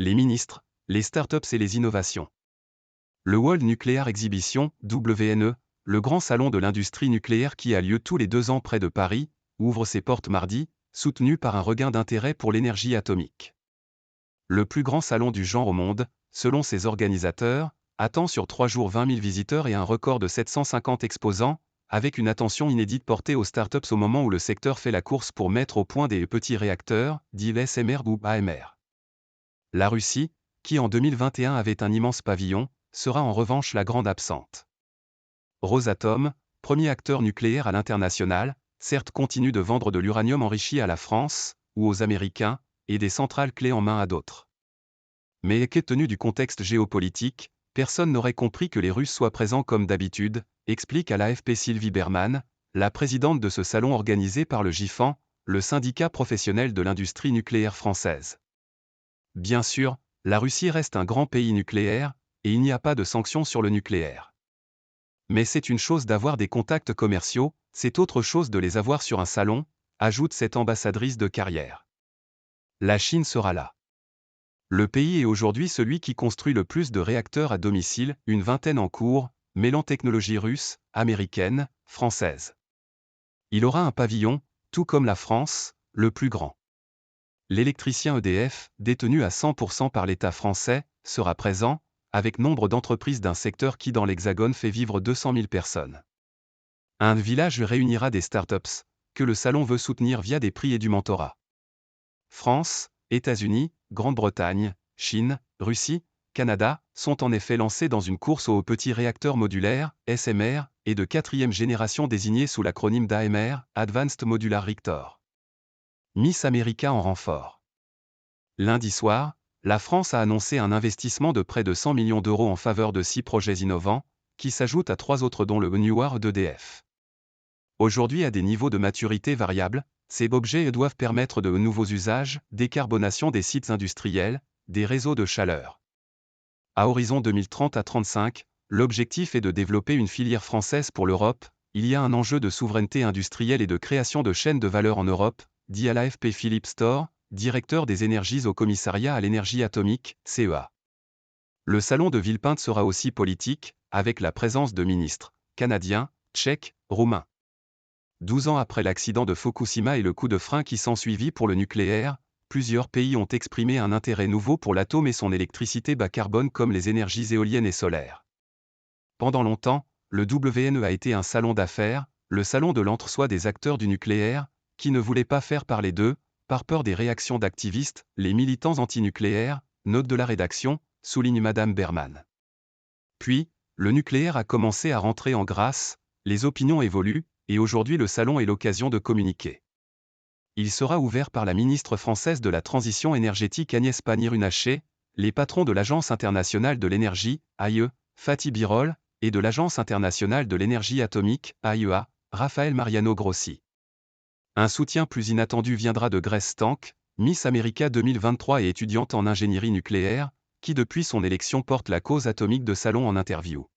Les ministres, les startups et les innovations. Le World Nuclear Exhibition, WNE, le grand salon de l'industrie nucléaire qui a lieu tous les 2 ans près de Paris, ouvre ses portes mardi, soutenu par un regain d'intérêt pour l'énergie atomique. Le plus grand salon du genre au monde, selon ses organisateurs, attend sur 3 jours 20 000 visiteurs et un record de 750 exposants, avec une attention inédite portée aux startups au moment où le secteur fait la course pour mettre au point des petits réacteurs, dits SMR ou AMR. La Russie, qui en 2021 avait un immense pavillon, sera en revanche la grande absente. Rosatom, premier acteur nucléaire à l'international, certes continue de vendre de l'uranium enrichi à la France, ou aux Américains, et des centrales clés en main à d'autres. Mais compte tenu du contexte géopolitique, personne n'aurait compris que les Russes soient présents comme d'habitude, explique à l'AFP Sylvie Berman, la présidente de ce salon organisé par le GIFAN, le syndicat professionnel de l'industrie nucléaire française. Bien sûr, la Russie reste un grand pays nucléaire, et il n'y a pas de sanctions sur le nucléaire. Mais c'est une chose d'avoir des contacts commerciaux, c'est autre chose de les avoir sur un salon, ajoute cette ambassadrice de carrière. La Chine sera là. Le pays est aujourd'hui celui qui construit le plus de réacteurs à domicile, une vingtaine en cours, mêlant technologies russes, américaines, françaises. Il aura un pavillon, tout comme la France, le plus grand. L'électricien EDF, détenu à 100% par l'État français, sera présent, avec nombre d'entreprises d'un secteur qui dans l'Hexagone fait vivre 200 000 personnes. Un village réunira des startups, que le salon veut soutenir via des prix et du mentorat. France, États-Unis, Grande-Bretagne, Chine, Russie, Canada, sont en effet lancés dans une course aux petits réacteurs modulaires, SMR, et de 4e génération désignés sous l'acronyme d'AMR, Advanced Modular Reactor. Miss America en renfort. Lundi soir, la France a annoncé un investissement de près de 100 millions d'euros en faveur de 6 projets innovants, qui s'ajoutent à 3 autres dont le Newar d'EDF. Aujourd'hui à des niveaux de maturité variables, ces objets doivent permettre de nouveaux usages, décarbonation des sites industriels, des réseaux de chaleur. À horizon 2030 à 35, l'objectif est de développer une filière française pour l'Europe. Il y a un enjeu de souveraineté industrielle et de création de chaînes de valeur en Europe, dit à l'AFP Philippe Storr, directeur des énergies au commissariat à l'énergie atomique, CEA. Le salon de Villepinte sera aussi politique, avec la présence de ministres canadiens, tchèques, roumains. 12 ans après l'accident de Fukushima et le coup de frein qui s'ensuivit pour le nucléaire, plusieurs pays ont exprimé un intérêt nouveau pour l'atome et son électricité bas carbone comme les énergies éoliennes et solaires. Pendant longtemps, le WNE a été un salon d'affaires, le salon de l'entre-soi des acteurs du nucléaire, qui ne voulait pas faire parler d'eux, par peur des réactions d'activistes, les militants antinucléaires, note de la rédaction, souligne Madame Berman. Puis, le nucléaire a commencé à rentrer en grâce, les opinions évoluent, et aujourd'hui le salon est l'occasion de communiquer. Il sera ouvert par la ministre française de la Transition énergétique Agnès Pannier-Runacher, les patrons de l'Agence internationale de l'énergie, AIE, Fatih Birol, et de l'Agence internationale de l'énergie atomique, AIEA, Raphaël Mariano Grossi. Un soutien plus inattendu viendra de Grace Stank, Miss America 2023 et étudiante en ingénierie nucléaire, qui depuis son élection porte la cause atomique de salon en interview.